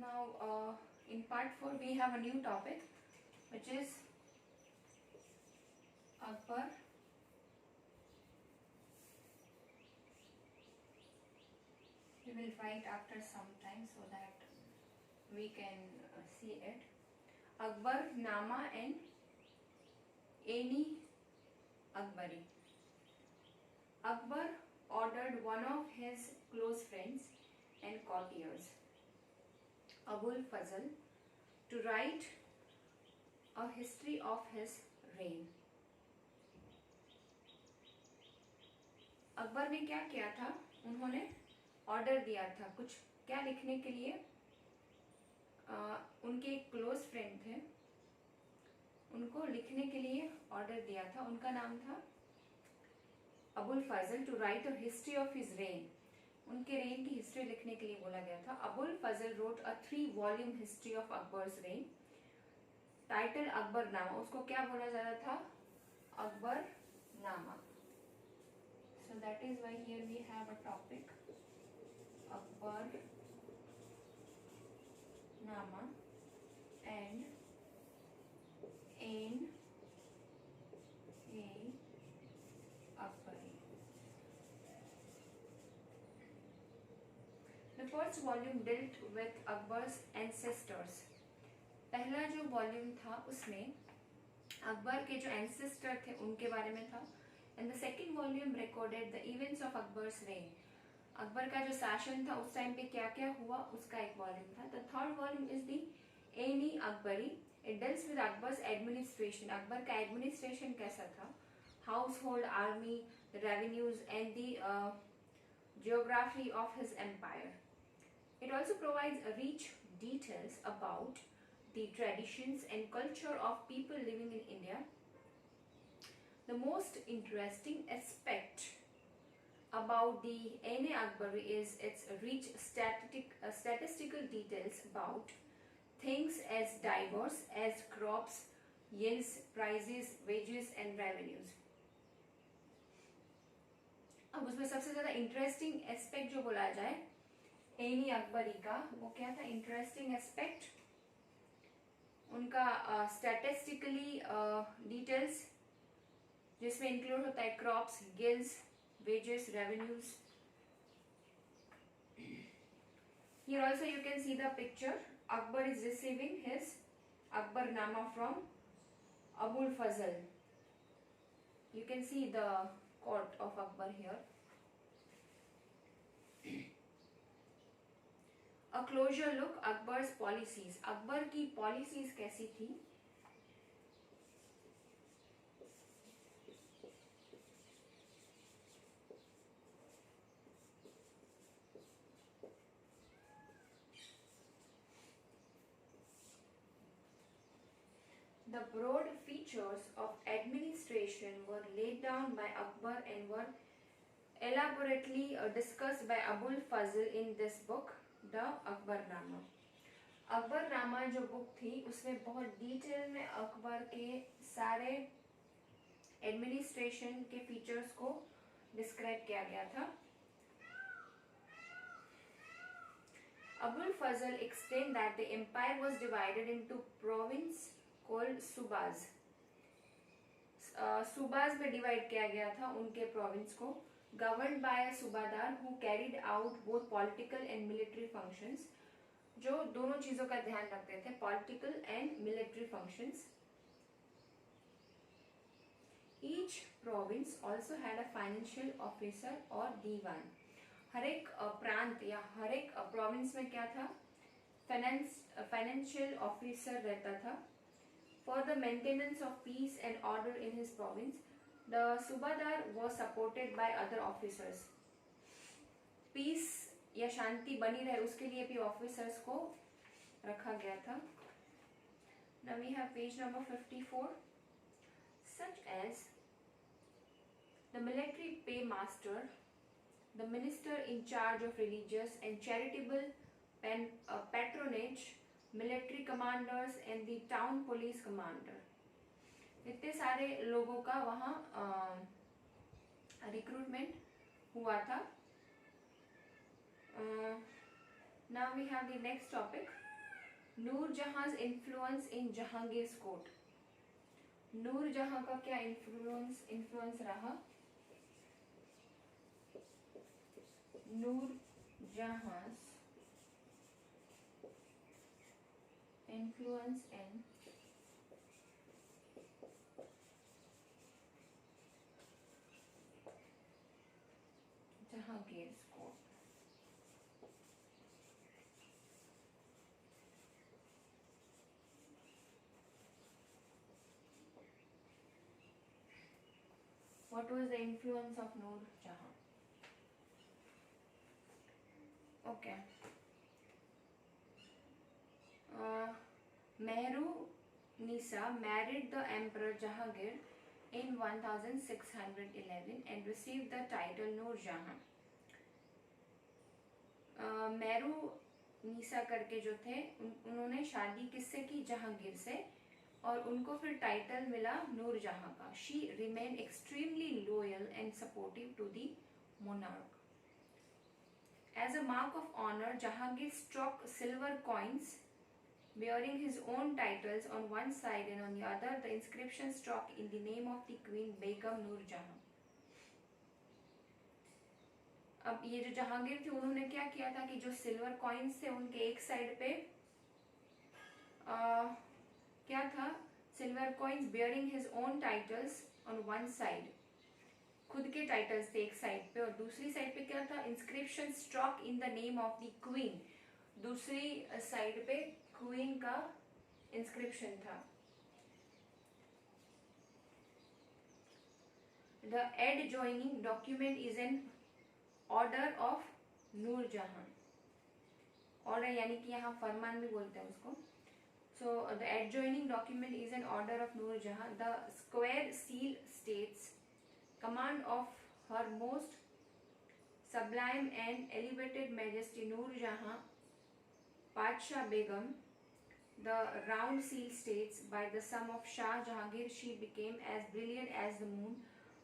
Now, in part 4, we have a new topic, which is Akbar. We will write after some time so that we can see it. Akbar Nama and Ain Akbari. Akbar ordered one of his close friends and courtiers, Abul Fazl, to write a history of his reign. Akbar ने क्या किया था, उन्होंने order दिया था कुछ क्या लिखने के लिए। उनके एक क्लोज फ्रेंड थे, उनको लिखने के लिए ऑर्डर दिया था। उनका नाम था Abul Fazal, to write a history of his reign. उनके रेन की हिस्ट्री लिखने के लिए बोला गया था। Abul Fazal wrote a 3-volume history of Akbar's reign, title Akbarnama. उसको क्या बोला जा रहा था, अकबर नामा। So that is why here we have a topic, Akbar Nama and Ain Akbari. The first volume dealt with Akbar's ancestors. पहला जो वॉल्यूम था उसमें अकबर के जो एंसेस्टर थे उनके बारे में था। And the second volume recorded the events of Akbar's reign. Akbar का जो शासन था उस टाइम पे क्या क्या हुआ उसका एक वॉल्यूम था। The third volume is the Ain Akbari. It deals with Akbar's administration. Akbar का एडमिनिस्ट्रेशन कैसा था, household, army, the revenues and the geography of his empire. It also provides a rich details about the traditions and culture of people living in India. The most interesting aspect about the Ain Akbari is its rich statistical details about things as diverse as crops, yields, prices, wages and revenues. अब उसमें सबसे ज़्यादा interesting aspect जो बोला जाए N Akbari का, वो क्या था, इंटरेस्टिंग एस्पेक्ट उनका स्टैटिस्टिकली डिटेल्स जिसमें इंक्लूड होता है crops, guilds, wages, revenues. Here also you can see the picture. Akbar is receiving his Akbarnama from Abul Fazl. You can see the court of Akbar here. A closer look, Akbar's policies. Akbar की policies कैसी थी। The broad features of administration were laid down by Akbar and were elaborately discussed by Abul Fazl in this book, The Akbarnama. Akbarnama जो book थी उसमें बहुत detail में अकबर के सारे एडमिनिस्ट्रेशन के फीचर्स को डिस्क्राइब किया गया था। Abul Fazl explained that the empire was divided into province called सूबाज। सूबाज में डिवाइड किया गया था उनके प्रोविंस को, governed by subahdar who carried out both political and military functions, जो दोनों चीजों का ध्यान रखते थे, political and military functions. Each province also had a financial officer और दीवान। हर एक प्रांत या हर एक प्रोविंस में क्या था, फाइनेंशियल ऑफिसर रहता था। For the maintenance of peace and order in his province, the Subadar was supported by other officers. Peace या शांति बनी रहे उसके लिए भी ऑफिसर्स को रखा गया था। Now we have page number 54, such as the military paymaster, the minister in charge of religious and charitable patronage, military commanders and the town police commander. इतने सारे लोगों का वहाँ रिक्रूटमेंट हुआ था। Now we have the next topic, Noor Jahan's influence in Jahangir's court. Noor Jahan का क्या influence रहा? Noor Jahan's influence in Jahangir's court. What was the influence of Noor Jahan? Okay. Mehru Nisa married the Emperor Jahangir in 1611 and received the title Noor Jahan. Mehru NISA करके जो थे उन्होंने शादी किससे की? जहांगीर से, और उनको फिर टाइटल मिला नूर जहां का. She remain extremely loyal and supportive to the monarch. As a mark of honor, Jahangir struck silver coins bearing his own titles on one side and on the other the inscription struck in the name of the Queen Begum Noor Jahan. अब ये जो जहांगीर थे उन्होंने क्या किया था कि जो सिल्वर कॉइन्स थे उनके एक साइड पे क्या था? Silver coins bearing his own titles on one side, खुद के टाइटल्स थे एक साइड पे, और दूसरी साइड पे क्या था? Inscription struck in the name of the queen. दूसरी साइड पे क्वीन का इंस्क्रिप्शन था. The adjoining document is an order of Noor Jahan. Order यानी कि यहाँ फरमान भी बोलते हैं उसको. So the adjoining document is an order of Noor Jahan. The square seal states, command of Her Most Sublime and Elevated Majesty Noor Jahan, Padshah Begum. The round seal states, by the sum of Shah Jahangir, she became as brilliant as the moon.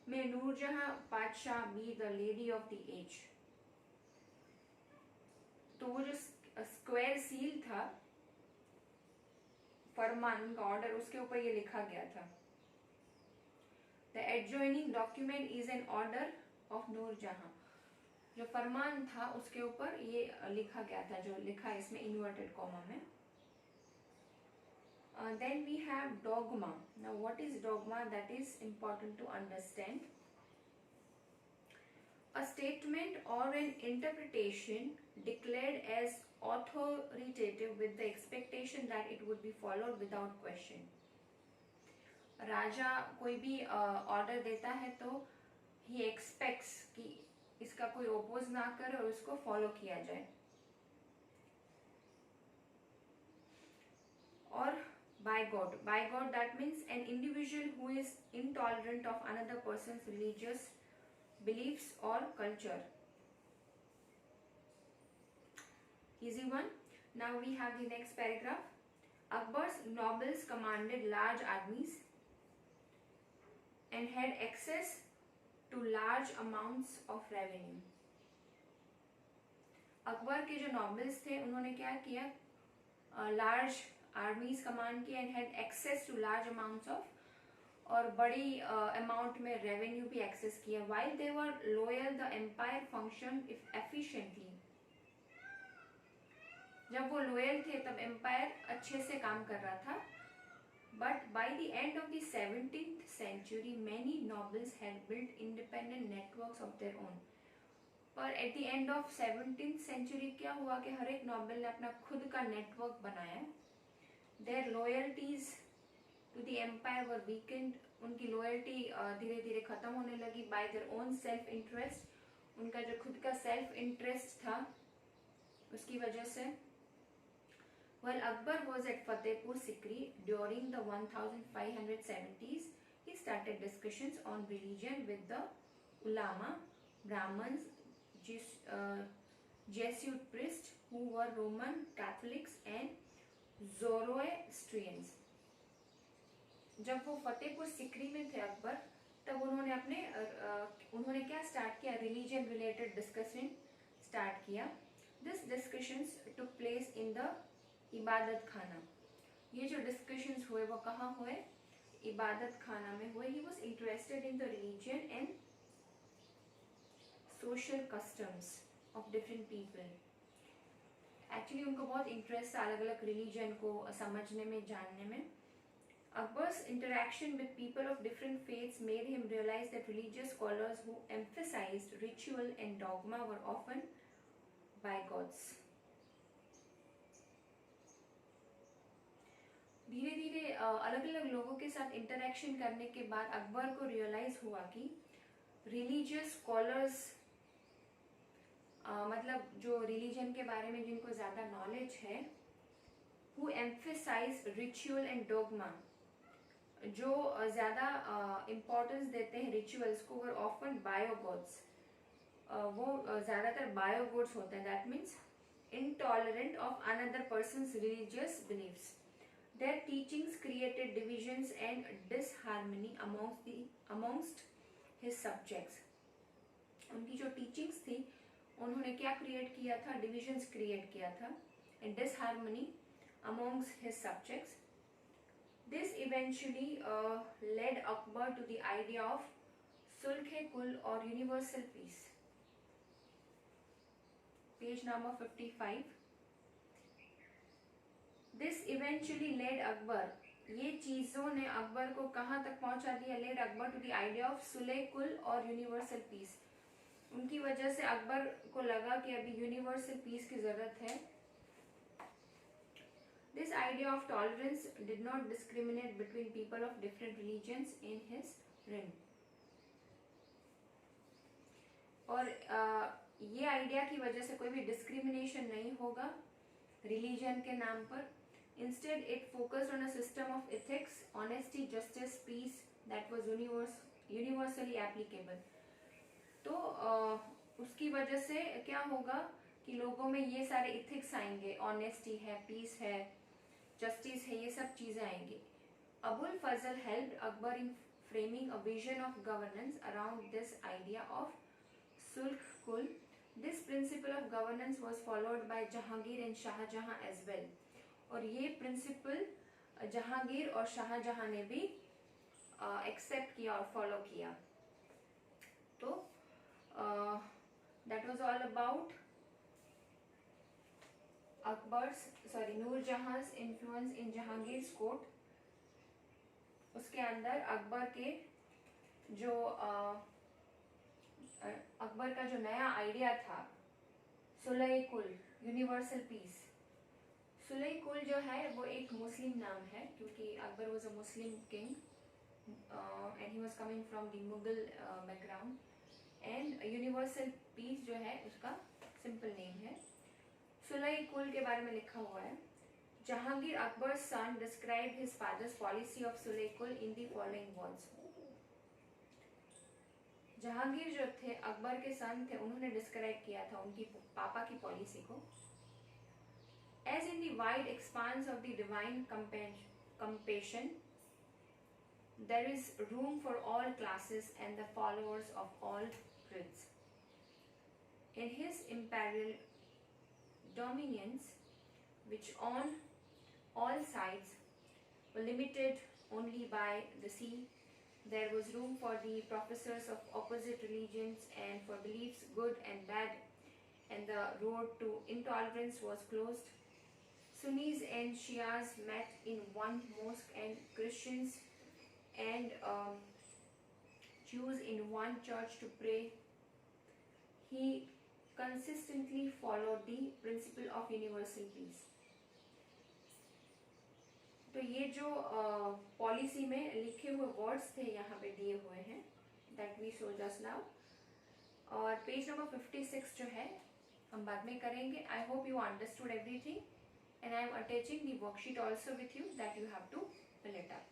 May Noor Jahan Padshah be the lady of the age. तो वो जो square seal था फरमान का order, उसके ऊपर ये लिखा गया था. The adjoining document is an order of Noor Jahan. जो फरमान था उसके ऊपर ये लिखा गया था, जो लिखा है इसमें इन्वर्टेड कॉमा में. Then we have dogma. Now what is dogma? That is important to understand. A statement or an interpretation declared as authoritative with the expectation that it would be followed without question. राजा कोई भी order देता है तो he expects कि इसका कोई oppose ना करे और उसको फॉलो किया जाए. और by God that means an individual who is intolerant of another person's religious beliefs or culture. Easy one. Now we have the next paragraph. Akbar's nobles commanded large armies and had access to large amounts of revenue. Akbar के जो nobles थे उन्होंने क्या किया? Large armies command की and had access to large amounts of, और बड़ी amount में रेवेन्यू भी एक्सेस किया. While they were loyal the empire function efficiently. जब वो लॉयल थे तब एम्पायर अच्छे से काम कर रहा था. But by the end of the 17th century many nobles had built independent networks of their own. पर at the end of 17th century क्या हुआ कि हर एक नॉबल ने अपना खुद का नेटवर्क बनाया. Their loyalties to the empire were weakened. उनकी लॉयल्टी धीरे धीरे खत्म होने लगी. by their own self interest, उनका जो खुद का सेल्फ इंटरेस्ट था उसकी वजह से. While Akbar was at Fatehpur Sikri during the 1570s, he started discussions on religion with the ulama, Brahmins, Jesuit priests who were Roman Catholics and Zoroastrians. जब वो फतेहपुर सिकरी में थे अकबर, तब उन्होंने क्या स्टार्ट किया? रिलीजन रिलेटेड डिस्कशन स्टार्ट किया. This discussions took place in the इबादत खाना। ये जो डिस्कशंस हुए वो कहाँ हुए? इबादत खाना में हुए। He was interested in the religion and social customs of different people. Actually उनको बहुत इंटरेस्ट था अलग अलग रिलीजन को समझने में, जानने में। Akbar's interaction with people of different faiths made him realize that religious scholars who emphasized ritual and dogma were often bigots. धीरे धीरे अलग अलग लोगों के साथ इंटरेक्शन करने के बाद अकबर को रियलाइज हुआ कि रिलीजियस स्कॉलर्स, मतलब जो रिलीजन के बारे में जिनको ज़्यादा नॉलेज है, who emphasize ritual and dogma, जो ज़्यादा इम्पोर्टेंस देते हैं रिचुअल्स को, वर ऑफन बायोगॉड्स, वो ज़्यादातर बायोगॉड्स होते हैं। That means intolerant of another person's religious beliefs. Their teachings created divisions and disharmony amongst his subjects. उनकी जो टीचिंग्स थी उन्होंने क्या क्रिएट किया था? डिविजन्स क्रिएट किया था, and disharmony amongst his subjects. This eventually led Akbar to the idea of Sulh-e-Kul or universal peace. Page number 55. This eventually led Akbar, ये चीज़ों ने अकबर को कहाँ तक पहुँचा दिया? led Akbar to the idea of Sulh-e-Kul और universal peace. उनकी वजह से अकबर को लगा कि अभी यूनिवर्सल पीस की ज़रूरत है। This idea of tolerance did not discriminate between people of different religions in his reign. और ये आइडिया की वजह से कोई भी डिस्क्रिमिनेशन नहीं होगा रिलीजन के नाम पर। Instead, it focused on a system of ethics, honesty, justice, peace that was universally applicable. तो उसकी वजह से क्या होगा कि लोगों में ये सारे इथिक्स आएंगे, ऑनेस्टी है, पीस है, जस्टिस है, ये सब चीज़ें आएंगी। अबुल फजल helped Akbar in framing a vision of governance around this idea of Sulh-Kul. This principle of governance was followed by Jahangir and Shahjahan as well. और ये प्रिंसिपल जहांगीर और शाहजहां ने भी एक्सेप्ट किया और फॉलो किया। तो that was all about Noorjahan's influence in Jahangir's court. उसके अंदर अकबर के जो अकबर का जो नया आइडिया था सुलह-ए-कुल, यूनिवर्सल पीस। सुलह-ए-कुल जो है वो एक मुस्लिम नाम है क्योंकि Akbar was a Muslim king and he was coming from the Mughal background. And universal peace जो है उसका सिंपल नेम है। सुलह-ए-कुल के बारे में लिखा हुआ है, Jahangir Akbar's son describe his father's policy of Sulh-i-Kul in the following words. Jahangir जो थे अकबर के सन थे, उन्होंने डिस्क्राइब किया था उनकी पापा की पॉलिसी को। As in the wide expanse of the divine compassion, there is room for all classes and the followers of all creeds. In his imperial dominions, which on all sides were limited only by the sea, there was room for the professors of opposite religions and for beliefs good and bad, and the road to intolerance was closed. Sunnis and Shias met in one mosque and Christians and Jews in one church to pray. He consistently followed the principle of universal peace. तो ये जो policy में लिखे हुए words थे यहाँ पे दिए हुए हैं, that we saw just now। और पेज नंबर 56 जो है हम बाद में करेंगे। I hope you understood everything and I am attaching the worksheet also with you that you have to fill it up.